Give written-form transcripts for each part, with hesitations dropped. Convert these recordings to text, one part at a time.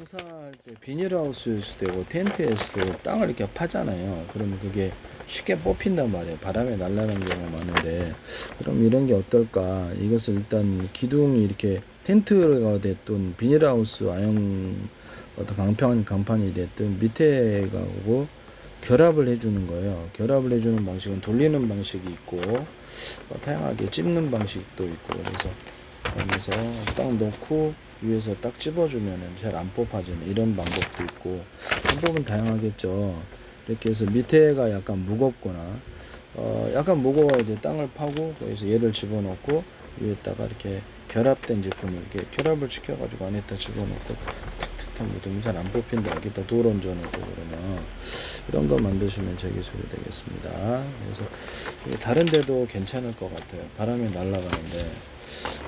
공사할 때 비닐하우스일 수도 있고 텐트일 수도 있고 땅을 이렇게 파잖아요. 그러면 그게 쉽게 뽑힌단 말이에요. 바람에 날아가는 경우가 많은데, 그럼 이런 게 어떨까? 이것을 일단 기둥이 이렇게 텐트가 됐든 비닐하우스 아형 어떤 강판이 됐든 밑에 가고 결합을 해주는 거예요. 결합을 해주는 방식은 돌리는 방식이 있고 다양하게 찝는 방식도 있고, 그래서 여기서 딱 넣고 위에서 딱 집어주면 잘 안 뽑아지는 이런 방법도 있고, 방법은 다양하겠죠. 이렇게 해서 밑에가 약간 무겁거나 약간 무거워야 이제 땅을 파고 거기서 얘를 집어넣고 위에다가 이렇게 결합된 제품을 이렇게 결합을 시켜가지고 안에다 집어넣고 탁탁탁 묻으면 잘 안 뽑힌다. 여기다 돌 얹어놓고 그러면 이런 거 만드시면 제 기술이 되겠습니다. 그래서 다른 데도 괜찮을 것 같아요. 바람이 날아가는데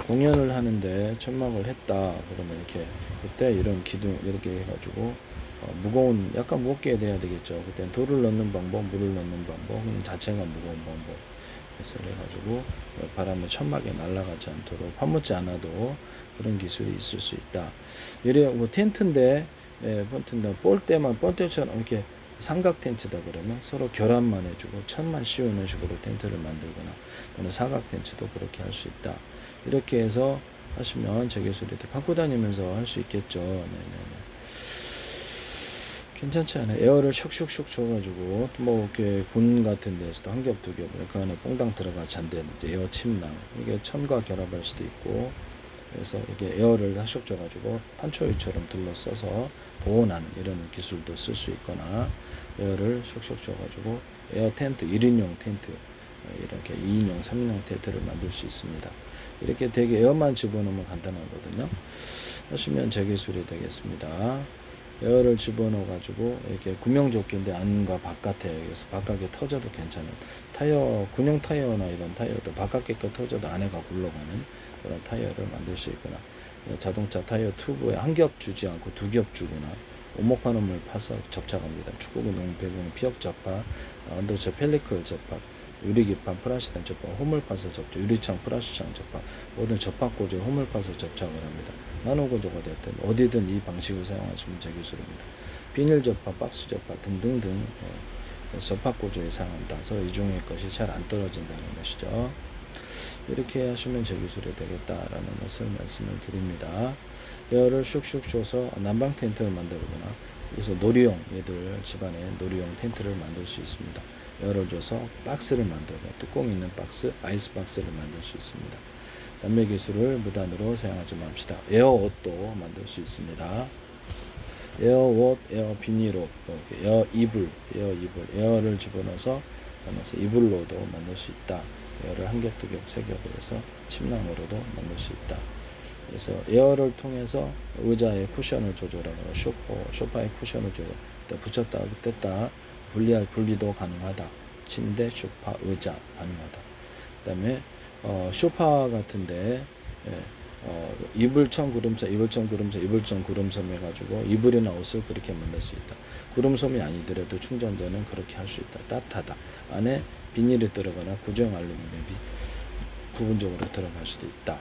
공연을 하는데 천막을 했다 그러면 이렇게 그때 이런 기둥 이렇게 해가지고 무거운 약간 무겁게 돼야 되겠죠. 그때 돌을 넣는 방법, 물을 넣는 방법, 자체가 무거운 방법 해서 해가지고 바람에 천막에 날아가지 않도록 파묻지 않아도 그런 기술이 있을 수 있다. 예를 뭐 텐트인데 볼 때만 볼때처럼 이렇게 삼각 텐트다 그러면 서로 결합만 해주고 천만 씌우는 식으로 텐트를 만들거나, 또는 사각 텐트도 그렇게 할 수 있다. 이렇게 해서 하시면 제 기술이 갖고 다니면서 할 수 있겠죠. 네네네. 괜찮지 않아요? 에어를 슉슉슉 줘가지고 뭐 이렇게 군 같은 데서도 한 겹 두 겹 그 안에 뽕당 들어가지 않는데 에어 침낭 이게 천과 결합할 수도 있고, 그래서 이게 에어를 슉 줘가지고 판초이처럼 둘러싸서 보온하는 이런 기술도 쓸 수 있거나, 에어를 슉슉 줘가지고 에어 텐트 1인용 텐트 이렇게 2인용 3인용 텐트를 만들 수 있습니다. 이렇게 되게 에어만 집어넣으면 간단하거든요. 하시면 제 기술이 되겠습니다. 에어를 집어넣어 가지고 이렇게 구명조끼인데 안과 바깥에, 그래서 바깥에 터져도 괜찮은 타이어, 군용 타이어나 이런 타이어도 바깥에 거 터져도 안에가 굴러가는 그런 타이어를 만들 수 있거나, 자동차 타이어 튜브에 한 겹 주지 않고 두 겹 주거나, 오목화놈을 파서 접착합니다. 축구공, 배공, 피혁 접합, 언더체 펠리클 접합, 유리기판, 플라스틱 접합, 홈을 파서 접착, 유리창, 플라스틱 접합, 모든 접합 고조에 홈을 파서 접착을 합니다. 나노 구조가 됐든 어디든 이 방식을 사용하시면 제 기술입니다. 비닐 접합, 박스 접합 등등등 접합 구조에 사용한다. 그래서 이 중의 것이 잘 안 떨어진다는 것이죠. 이렇게 하시면 제 기술이 되겠다라는 것을 말씀을 드립니다. 에어를 슉슉 줘서 난방 텐트를 만들거나, 그래서 놀이용, 얘들 집안에 놀이용 텐트를 만들 수 있습니다. 에어를 줘서 박스를 만들고, 뚜껑 있는 박스, 아이스 박스를 만들 수 있습니다. 남매 기술을 무단으로 사용하지 맙시다. 에어 옷도 만들 수 있습니다. 에어 옷, 에어 비닐 옷, 에어 이불, 에어를 집어넣어서 이불로도 만들 수 있다. 에어를 한 겹, 두 겹, 세 겹을 해서 침낭으로도 만들 수 있다. 그래서 에어를 통해서 의자의 쿠션을 조절하거나 소파의 쿠션을 조절, 붙였다 뗐다 분리도 가능하다. 침대, 소파, 의자 가능하다. 그다음에 소파 같은데 이불청 구름섬 해가지고 이불이나 옷을 그렇게 만들 수 있다. 구름섬이 아니더라도 충전자는 그렇게 할 수 있다. 따뜻하다. 안에 비닐이 들어가나 구정 알루미늄이 부분적으로 들어갈 수도 있다.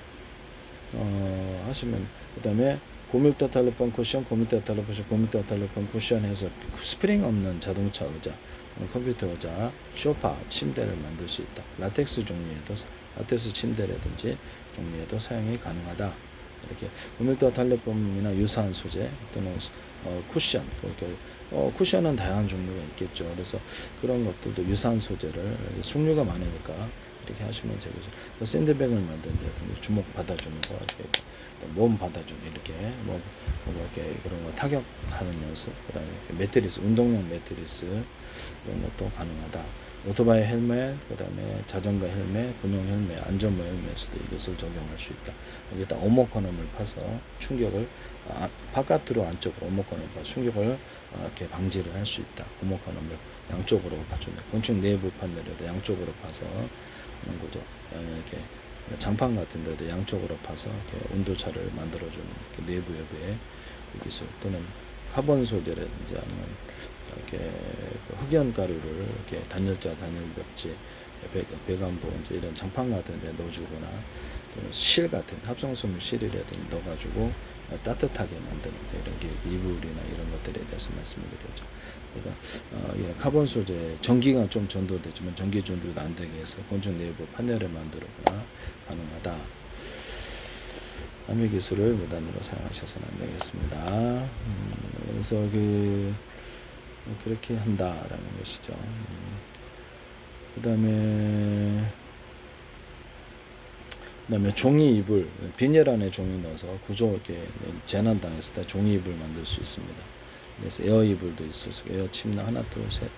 하시면, 그 다음에 고밀도 텔레폰 쿠션, 고밀도 텔레폰 쿠션 해서 스프링 없는 자동차 의자, 컴퓨터 의자, 소파, 침대를 만들 수 있다. 라텍스 종류에도, 라텍스 침대라든지 종류에도 사용이 가능하다. 이렇게 고밀도 텔레폰이나 유사한 소재 또는 쿠션, 그렇게 쿠션은 다양한 종류가 있겠죠. 그래서 그런 것들도 유사한 소재를, 숙류가 많으니까 이렇게 하시면 되겠죠. 샌드백을 만든다든지 주먹 받아주는 거, 이렇게 몸 받아주는, 이렇게 뭐 이렇게 그런 거 타격하는 연습, 그다음에 매트리스, 운동용 매트리스 이런 것도 가능하다. 오토바이 헬멧, 그다음에 자전거 헬멧, 군용 헬멧, 안전모 헬멧에서도 이것을 적용할 수 있다. 여기다 오목커널을 파서 충격을 바깥으로 안쪽으로 오목커널을 파서 충격을 이렇게 방지를 할 수 있다. 오목커널을 양쪽으로 파준다. 건축 내부 판넬에도 양쪽으로 파서 하는 거죠. 이렇게 장판 같은 데도 양쪽으로 파서 이렇게 온도차를 만들어주는 내부 외부의 기술, 또는 카본 소재라든지 아니면 이렇게 흑연 가루를 이렇게 단열자, 단열벽지, 배관부 이제 이런 장판 같은 데 넣어주거나, 또는 실 같은 합성섬유 실이라든지 넣어가지고 따뜻하게 만드는 이런 게 이불이나 이런 것들에 대해서 말씀을 드렸죠. 그러니까 이런 카본 소재 전기가 좀 전도되지만 전기 전도도 안 되게 해서 곤충 내부 판넬을 만들거나 가능하다. 함유 기술을 무단으로 사용하셔서는 안 되겠습니다. 그래서 그렇게 한다라는 것이죠. 그다음에 종이 이불, 비닐 안에 종이 넣어서 구조 이렇게 재난 당했을 때 종이 이불 만들 수 있습니다. 그래서 에어 이불도 있어서 에어 침낭 하나, 둘, 셋,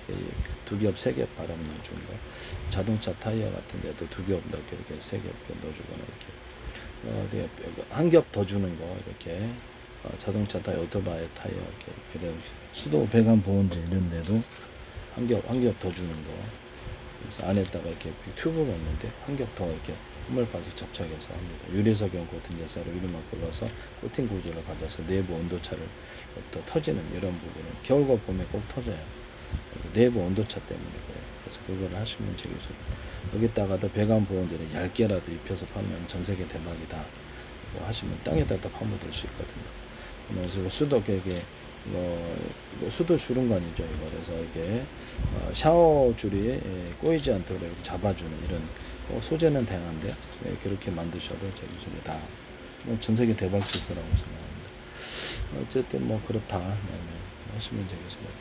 두 겹, 세 겹 바람 넣어주는 거. 자동차 타이어 같은 데도 두 겹 넣게 이렇게 세 겹 넣어주거나 이렇게 한 겹 더 주는 거 이렇게 자동차 타이어, 오토바이 타이어 이렇게 이런 수도 배관 보온재 이런 데도 한 겹 더 주는 거. 그래서 안에다가 이렇게 튜브가 있는데 한 겹 더 이렇게 홈을파서 접착해서 합니다. 유리석용 코팅 예사를 위로만 긁어서 코팅 구조를 가져서 내부 온도차를 또 터지는 이런 부분은 겨울과 봄에 꼭 터져요. 내부 온도차 때문에 그래요. 그래서 그걸 하시면 되겠죠. 여기다가도 배관 보온재를 얇게라도 입혀서 파면 전 세계 대박이다. 이거 하시면 땅에다 파묻을 수 있거든요. 그래서 수도 이게 이거 수도 주름관이죠. 이거 그래서 이게 샤워 줄이 꼬이지 않도록 이렇게 잡아주는 이런 소재는 다양한데 그렇게 만드셔도 재밌습니다. 전 세계 대박일 거라고 생각합니다. 어쨌든 뭐 그렇다 하시면 되겠습니다.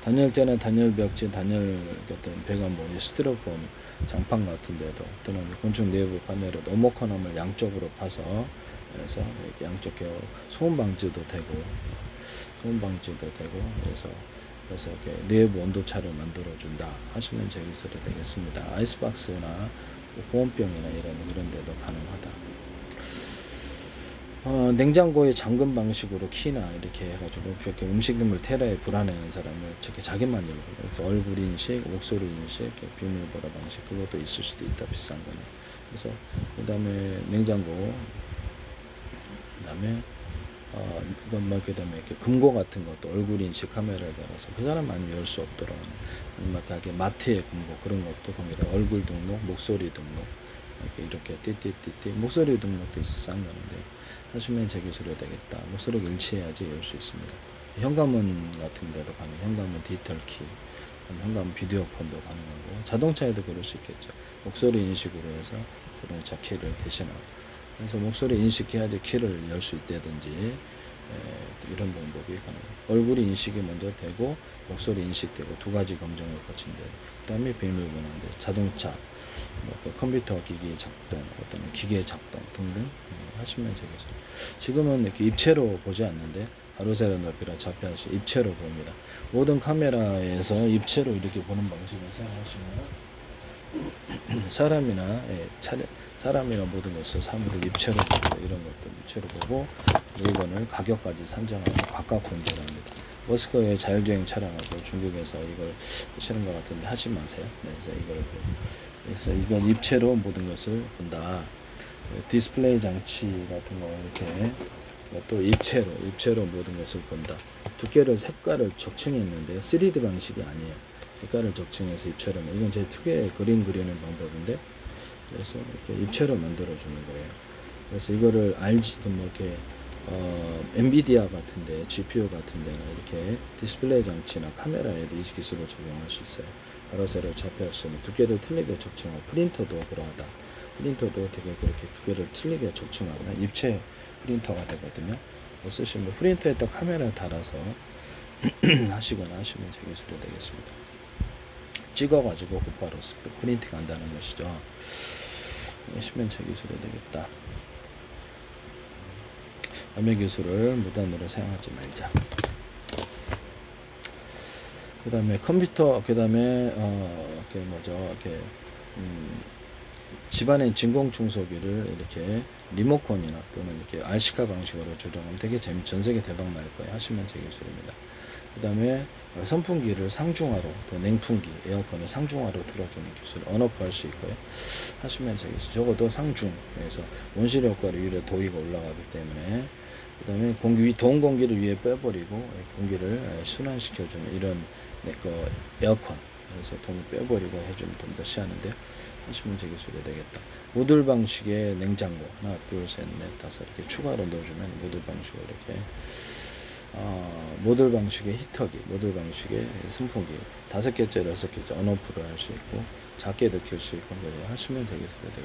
단열재나 단열벽지, 단열 어떤 배관본, 스티로폼 장판 같은데도 또는 곤충 내부 판넬을 오목헌함을 양쪽으로 파서 그래서 이렇게 양쪽 소음 방지도 되고 그래서 이렇게 내부 온도차를 만들어 준다 하시면 제 기술이 되겠습니다. 아이스박스나 보온병이나 이런 데도 가능하다. 냉장고의 잠금 방식으로 키나 이렇게 해가지고 이렇게 음식물 테라에 불안해하는 사람을 저렇게 자기만 열고 그래서 얼굴 인식, 목소리 인식, 비밀번호 방식 그것도 있을 수도 있다. 비싼 거는. 그래서 그다음에 냉장고, 그다음에 이건 뭐 그다음에 이렇게 금고 같은 것도 얼굴 인식 카메라에 따라서 그 사람 아니면 열 수 없도록 하는 가게 마트의 금고 그런 것도 동일해. 얼굴 등록, 목소리 등록 이렇게 띠띠띠띠 목소리 등록도 있어 싼 거는데 하시면 제 기술이 되겠다. 목소리가 일치해야지 열 수 있습니다. 현관문 같은 데도 가능. 현관문 디지털 키, 현관문 비디오 폰도 가능하고 자동차에도 그럴 수 있겠죠. 목소리 인식으로 해서 자동차 키를 대신하고. 그래서 목소리 인식해야지 키를 열 수 있다든지 이런 방법이 가능해요. 얼굴이 인식이 먼저 되고 목소리 인식되고 두 가지 검증을 거친데 그 다음에 비밀번호인데 자동차, 컴퓨터 기기 작동, 어떤 기계 작동 등등 하시면 되겠죠. 지금은 이렇게 입체로 보지 않는데 가로 세로 넓이라 좌표하시 입체로 봅니다. 모든 카메라에서 입체로 이렇게 보는 방식을 사용하시면 사람이나 모든 것을 사물을 입체로 보고 이런 것도 입체로 보고 물건을 가격까지 산정하고 각각 분별합니다. 머스크의 자율주행 차량하고 중국에서 이걸 하시는 것 같은데 하지 마세요. 그래서 이건 입체로 모든 것을 본다. 디스플레이 장치 같은 거 이렇게 또 입체로 모든 것을 본다. 두께를 색깔을 적층했는데요. 3D 방식이 아니에요. 색깔을 적층해서 입체로 이건 제 특유의 그림 그리는 방법인데 그래서 이렇게 입체로 만들어 주는 거예요. 그래서 이거를 이렇게 엔비디아 같은데 GPU 같은데나 이렇게 디스플레이 장치나 카메라에도 이 기술을 적용할 수 있어요. 가로 세로 좌표 ax는 두께를 틀리게 적층하고 프린터도 그러하다. 프린터도 되게 그렇게 두께를 틀리게 적층하거나 입체 프린터가 되거든요. 쓰시면 프린터에다 카메라 달아서 하시거나 하시면 제 기술이 되겠습니다. 찍어가지고 곧바로 프린팅 한다는 것이죠. 하시면 제 기술이 되겠다. 암의 기술을 무단으로 사용하지 말자. 그 다음에 컴퓨터, 그 다음에 집안의 진공 청소기를 이렇게 리모컨이나 또는 이렇게 RC카 방식으로 조정하면 되게 전 세계 대박 날 거예요. 하시면 제 기술입니다. 그 다음에 선풍기를 상중하로, 또 냉풍기, 에어컨을 상중하로 틀어주는 기술을 언오프 할 수 있고요. 하시면 제 기술. 적어도 상중. 그래서 온실 효과로 위로 도기가 올라가기 때문에 그 다음에 더운 공기를 위에 빼버리고 공기를 순환시켜주는 이런 에어컨. 그래서 돈을 빼버리고 해주면 좀 더 시하는데요. 하시면 제 기술이 되겠다. 모듈 방식의 냉장고 하나 둘셋넷 다섯 이렇게 추가로 넣어주면 모듈 방식으로 이렇게 모듈 방식의 히터기, 모듈 방식의 선풍기 5개짜리 6개짜리 언오프를 할 수 있고 작게도 킬 수 있고 그래 하시면 되겠습니다.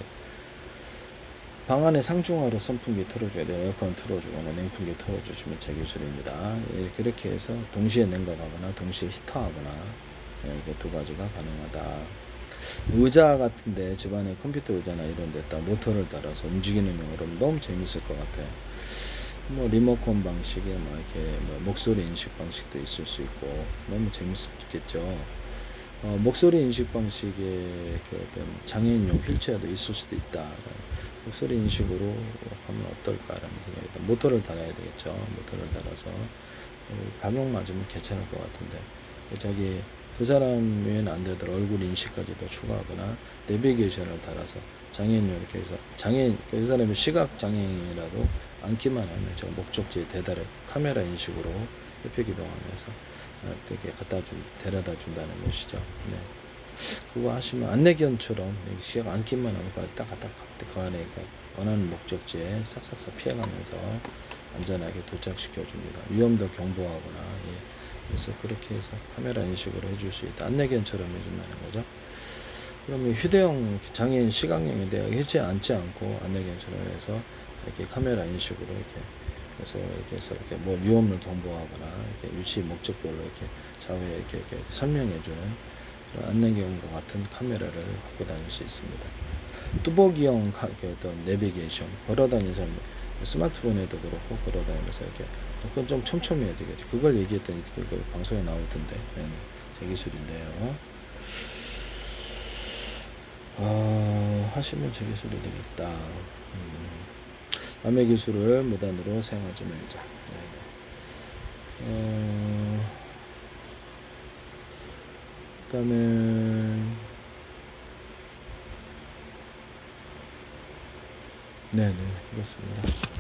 방 안에 상중하로 선풍기 틀어줘야 돼요. 에어컨 틀어주거나 냉풍기 틀어주시면 제 기술입니다. 이렇게 해서 동시에 냉각하거나 동시에 히터하거나 이게 두 가지가 가능하다. 의자 같은데 집안에 컴퓨터 의자나 이런 데다 모터를 달아서 움직이는 용어로 너무 재밌을 것 같아요. 뭐 리모컨 방식의 뭐 이렇게 뭐 목소리 인식 방식도 있을 수 있고 너무 재밌겠죠. 목소리 인식 방식의 그 어떤 장애인용 휠체어도 있을 수도 있다. 목소리 인식으로 하면 어떨까라는 생각이 듭니다. 모터를 달아야 되겠죠. 모터를 달아서 가격 맞으면 괜찮을 것 같은데 저기 그 사람 외에는 안 되더라도 얼굴 인식까지도 추가하거나 내비게이션을 달아서 장애인용 이렇게 해서 장애인 그 사람이 시각 장애인이라도 앉기만 하면 저 목적지에 대달해 카메라 인식으로 옆에 기동하면서 되게 데려다 준다는 것이죠. 네. 그거 하시면 안내견처럼 시각 앉기만 하면 그 안에 원하는 목적지에 싹싹싹 피해가면서 안전하게 도착시켜 줍니다. 위험도 경보하거나 그래서 그렇게 해서 카메라 인식으로 해줄 수 있다. 안내견처럼 해준다는 거죠. 그러면 휴대용 장애인 시각용인데 휠체어에 앉지 않고 안내견처럼 해서 이렇게 카메라 인식으로 이렇게 해서 이렇게 뭐 위험을 경보하거나 이렇게 위치 목적별로 이렇게 좌우에 이렇게 설명해주는 그런 안내견과 같은 카메라를 갖고 다닐 수 있습니다. 뚜벅이용 어떤 내비게이션 걸어다니면서 스마트폰에도 그렇고 걸어다니면서 이렇게 그건 좀 촘촘해야 되겠죠. 그걸 얘기했더니 그걸 방송에 나오던데 제 기술인데요. 하시면 제 기술이 되겠다. 남의 기술을 무단으로 사용하지 말자. 그다음에 네네 그렇습니다.